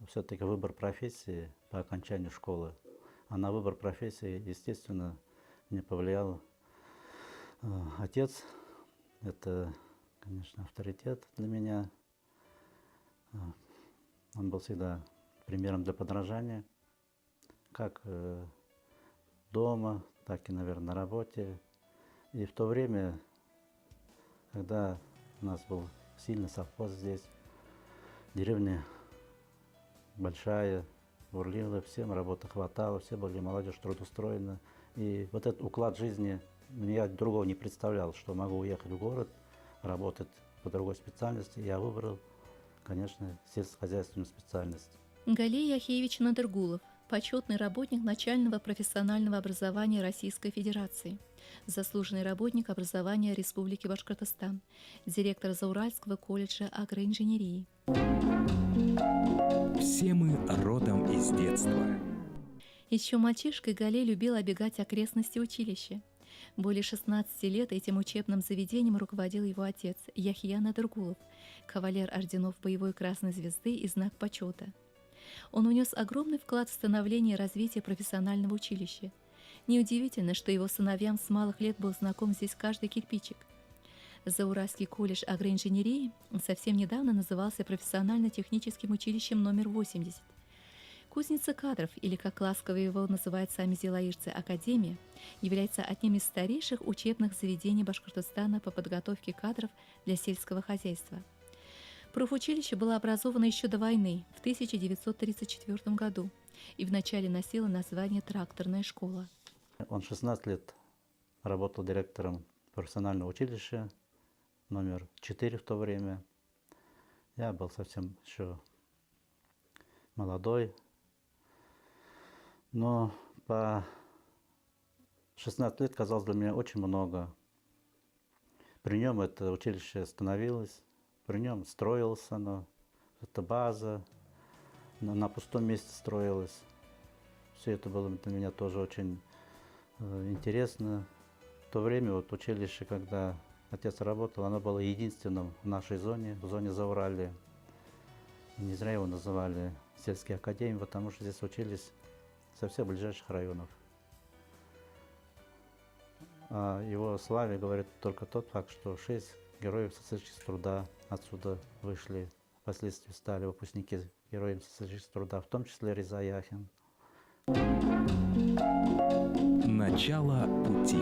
все-таки выбор профессии по окончанию школы. А на выбор профессии, естественно, мне повлиял отец. Это, конечно, авторитет для меня. Он был всегда примером для подражания, как дома, так и, наверное, на работе. И в то время, когда у нас был сильный совхоз здесь, деревня большая, бурлила, всем работы хватало, все были молодежь трудоустроена. И вот этот уклад жизни, я другого не представлял, что могу уехать в город, работать по другой специальности. Я выбрал, конечно, сельскохозяйственную специальность. Галей Яхеевич Надыргулов, почетный работник начального профессионального образования Российской Федерации, заслуженный работник образования Республики Башкортостан, директор Зауральского колледжа агроинженерии. Все мы родом из детства. Еще мальчишкой Галей любил обегать окрестности училища. Более 16 лет этим учебным заведением руководил его отец Яхья Надыргулов, кавалер орденов Боевой Красной Звезды и Знак почета. Он унес огромный вклад в становление и развитие профессионального училища. Неудивительно, что его сыновьям с малых лет был знаком здесь каждый кирпичик. Зауральский колледж агроинженерии совсем недавно назывался профессионально-техническим училищем номер 80. Кузница кадров, или, как ласково его называют сами зелаирцы, Академия, является одним из старейших учебных заведений Башкортостана по подготовке кадров для сельского хозяйства. Профучилище было образовано еще до войны, в 1934 году, и вначале носило название «Тракторная школа». Он 16 лет работал директором профессионального училища, номер 4 в то время. Я был совсем еще молодой, но по 16 лет казалось для меня очень много. При нем это училище становилось, при нем строилось оно, это база, на пустом месте строилась. Все это было для меня тоже очень интересно. В то время вот училище, когда отец работал, оно было единственным в нашей зоне, в зоне Зауралья. Не зря его называли сельской академией, потому что здесь учились со всех ближайших районов. О его славе говорит только тот факт, что 6 героев социалистического труда отсюда вышли, впоследствии стали выпускники героев социалистического труда, в том числе Реза Яхин. Начало пути.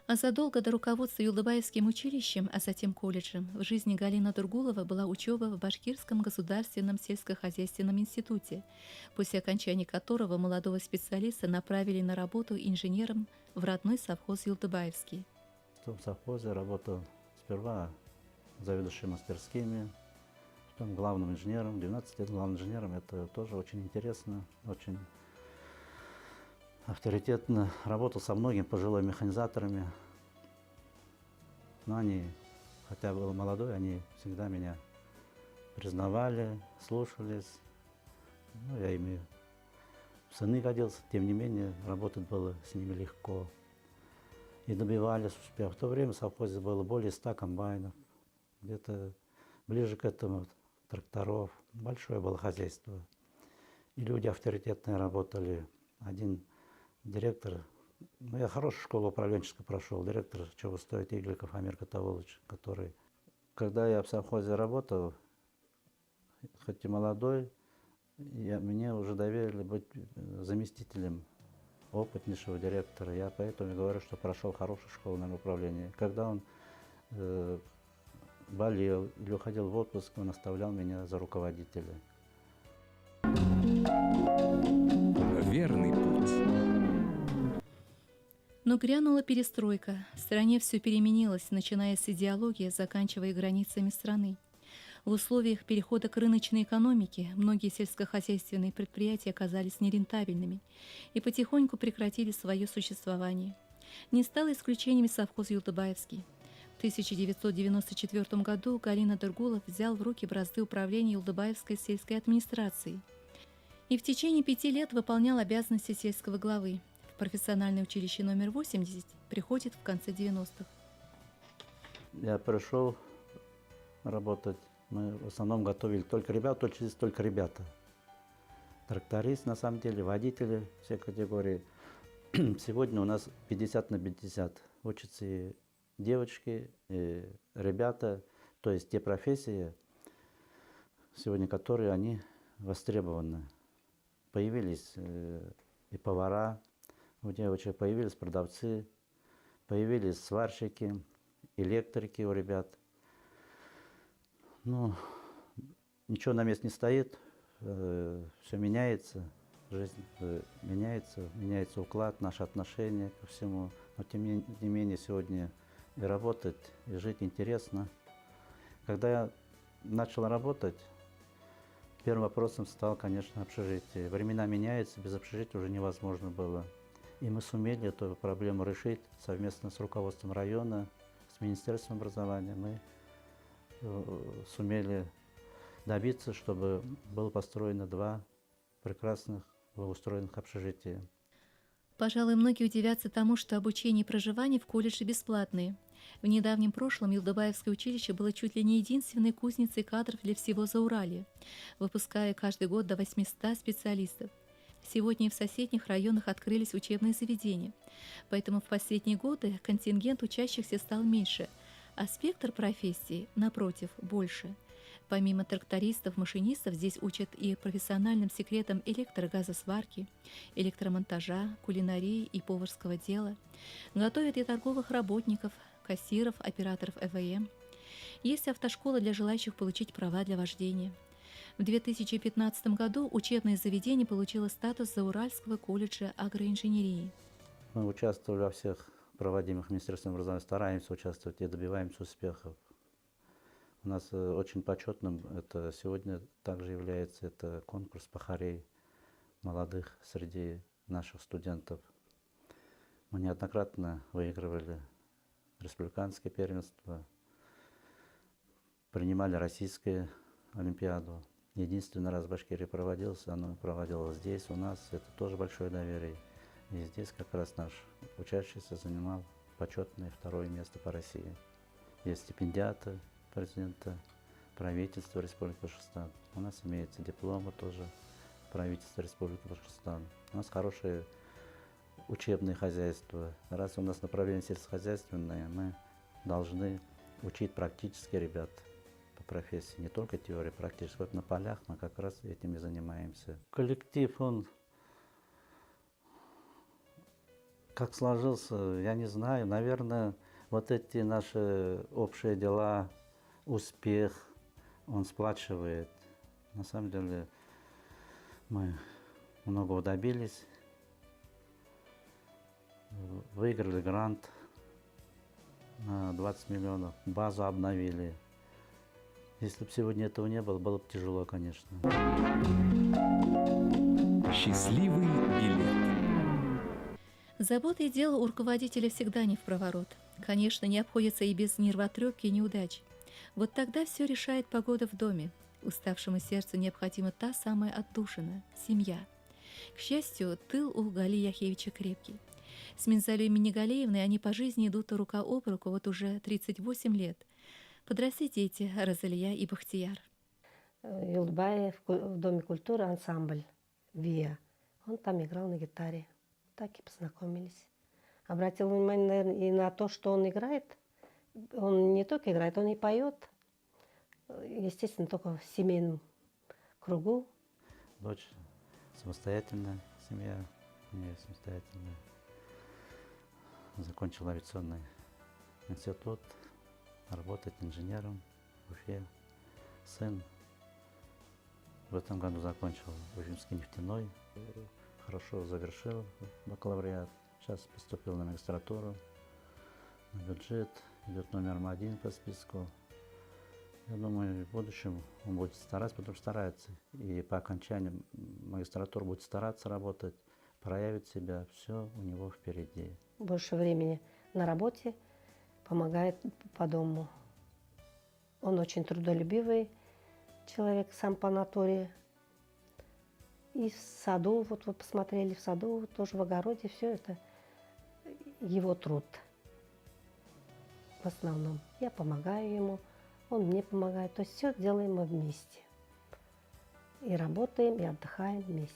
А задолго до руководства Юлдыбаевским училищем, а затем колледжем, в жизни Гали Надыргулова была учеба в Башкирском государственном сельскохозяйственном институте, после окончания которого молодого специалиста направили на работу инженером в родной совхоз Юлдыбаевский. В том совхозе работал сперва заведующим мастерскими, потом главным инженером. 12 лет главным инженером, это тоже очень интересно, очень авторитетно. Работал со многими пожилыми механизаторами. Но они, хотя был молодой, они всегда меня признавали, слушались. Ну, я ими в сыны годился, тем не менее, работать было с ними легко. И добивались успеха. В то время в совхозе было более 100 комбайнов, где-то ближе к этому тракторов. Большое было хозяйство. И люди авторитетные работали. Один директор, я хорошую школу управленческую прошел, директор, чего стоит, Игликов Амир Катаволович, который, когда я в совхозе работал, хоть и молодой, мне уже доверили быть заместителем опытнейшего директора. Я поэтому говорю, что прошел хорошую школу на управление. Когда он болел или уходил в отпуск, он оставлял меня за руководителя. Верный путь. Но грянула перестройка. В стране все переменилось, начиная с идеологии, заканчивая границами страны. В условиях перехода к рыночной экономике многие сельскохозяйственные предприятия оказались нерентабельными и потихоньку прекратили свое существование. Не стало исключением и совхоз Юлдыбаевский. В 1994 году Гали Надыргулов взял в руки бразды управления Юлдыбаевской сельской администрацией и в течение 5 лет выполнял обязанности сельского главы. В профессиональное училище номер 80 приходит в конце 90-х. Я пришел работать. Мы в основном готовили только ребята, только ребята. тракторист, на самом деле, водители, все категории. Сегодня у нас 50 на 50. Учатся и девочки, и ребята, то есть те профессии, сегодня которые они востребованы. Появились и повара у девочек, появились продавцы, появились сварщики, электрики у ребят. Ну, ничего на месте не стоит, все меняется, жизнь меняется, меняется уклад, наши отношения ко всему. Но тем не менее сегодня и работать, и жить интересно. Когда я начал работать, первым вопросом стал, конечно, общежитие. Времена меняются, без общежития уже невозможно было. И мы сумели эту проблему решить совместно с руководством района, с Министерством образования. Мы сумели добиться, чтобы было построено 2 прекрасных благоустроенных общежития. Пожалуй, многие удивятся тому, что обучение и проживание в колледже бесплатные. В недавнем прошлом Юлдыбаевское училище было чуть ли не единственной кузницей кадров для всего Зауралья, выпуская каждый год до 800 специалистов. Сегодня и в соседних районах открылись учебные заведения, поэтому в последние годы контингент учащихся стал меньше, а спектр профессий, напротив, больше. Помимо трактористов, машинистов, здесь учат и профессиональным секретам электрогазосварки, электромонтажа, кулинарии и поварского дела. Готовят и торговых работников, кассиров, операторов ЭВМ. Есть автошкола для желающих получить права для вождения. В 2015 году учебное заведение получило статус Зауральского колледжа агроинженерии. Мы участвовали во всех проводимых Министерством образования, стараемся участвовать и добиваемся успехов. У нас очень почетным это сегодня также является это конкурс пахарей молодых среди наших студентов. Мы неоднократно выигрывали республиканское первенство, принимали российскую олимпиаду. Единственный раз в Башкирии проводился, оно проводилось здесь, у нас. Это тоже большое доверие. И здесь как раз наш учащийся занимал почетное 2-е место по России. Есть стипендиаты президента правительства Республики Башкортостан. У нас имеются дипломы тоже правительства Республики Башкортостан. У нас хорошее учебное хозяйство. Раз у нас направление сельскохозяйственное, мы должны учить практически ребят по профессии. Не только теория, практически. Вот на полях мы как раз этим и занимаемся. Коллектив, он как сложился, я не знаю. Наверное, вот эти наши общие дела, успех, он сплачивает. На самом деле мы многого добились. Выиграли грант на 20 миллионов, базу обновили. Если бы сегодня этого не было, было бы тяжело, конечно. Счастливый билет. Забота и дело у руководителя всегда не впроворот. Конечно, не обходится и без нервотрепки и неудач. Вот тогда все решает погода в доме. Уставшему сердцу необходима та самая отдушина – семья. К счастью, тыл у Гали Яхевича крепкий. С Минзалей Минигалеевной они по жизни идут рука об руку вот уже 38 лет. Подросли дети Розалия и Бахтияр. Юлдбаев в Доме культуры ансамбль «Виа». Он там играл на гитаре. Так и познакомились. Обратил внимание, наверное, и на то, что он играет. Он не только играет, он и поет. Естественно, только в семейном кругу. Дочь самостоятельная, семья у нее самостоятельная. Закончил авиационный институт, работает инженером в Уфе. Сын в этом году закончил Уфимский нефтяной, хорошо завершил бакалавриат. Сейчас поступил на магистратуру, на бюджет, идет номером 1 по списку. Я думаю, в будущем он будет стараться, потому что старается. И по окончанию магистратуры будет стараться работать, проявит себя, все у него впереди. Больше времени на работе, помогает по дому. Он очень трудолюбивый человек, сам по натуре. И в саду, вот вы посмотрели, в саду, тоже в огороде, все это его труд. В основном я помогаю ему, он мне помогает. То есть все делаем мы вместе. и работаем, и отдыхаем вместе.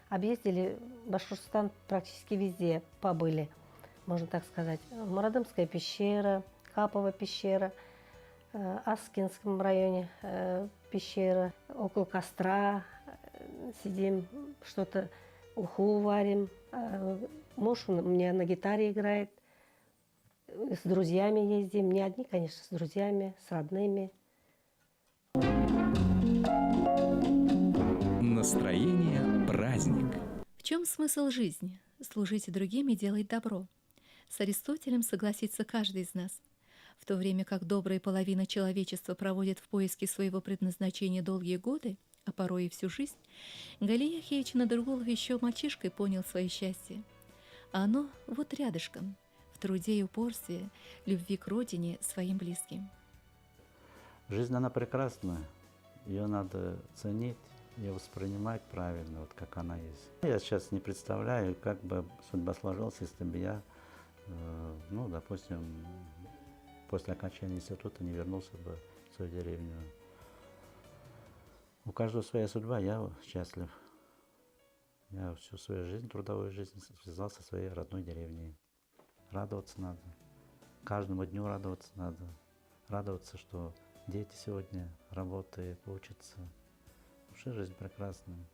Объездили Башкортостан практически везде, побыли, можно так сказать. Марадымская пещера, Капова пещера, Аскинском районе пещера, около костра сидим, что-то уху варим. Муж у меня на гитаре играет, с друзьями ездим, не одни, конечно, с друзьями, с родными. Настроение праздник. В чем смысл жизни? Служить другим и делать добро. С Аристотелем согласится каждый из нас. В то время как добрая половина человечества проводит в поиске своего предназначения долгие годы, а порой и всю жизнь, Галия Яхьевич Надыргулов еще мальчишкой понял свое счастье. А оно вот рядышком, в труде и упорстве, любви к родине, своим близким. Жизнь, она прекрасна. Ее надо ценить, ее воспринимать правильно, вот как она есть. Я сейчас не представляю, как бы судьба сложилась, если бы я, ну, допустим, после окончания института не вернулся бы в свою деревню. У каждого своя судьба, я счастлив. Я всю свою жизнь, трудовую жизнь связал со своей родной деревней. Радоваться надо. Каждому дню радоваться надо. Радоваться, что дети сегодня работают, учатся. Вообще жизнь прекрасная.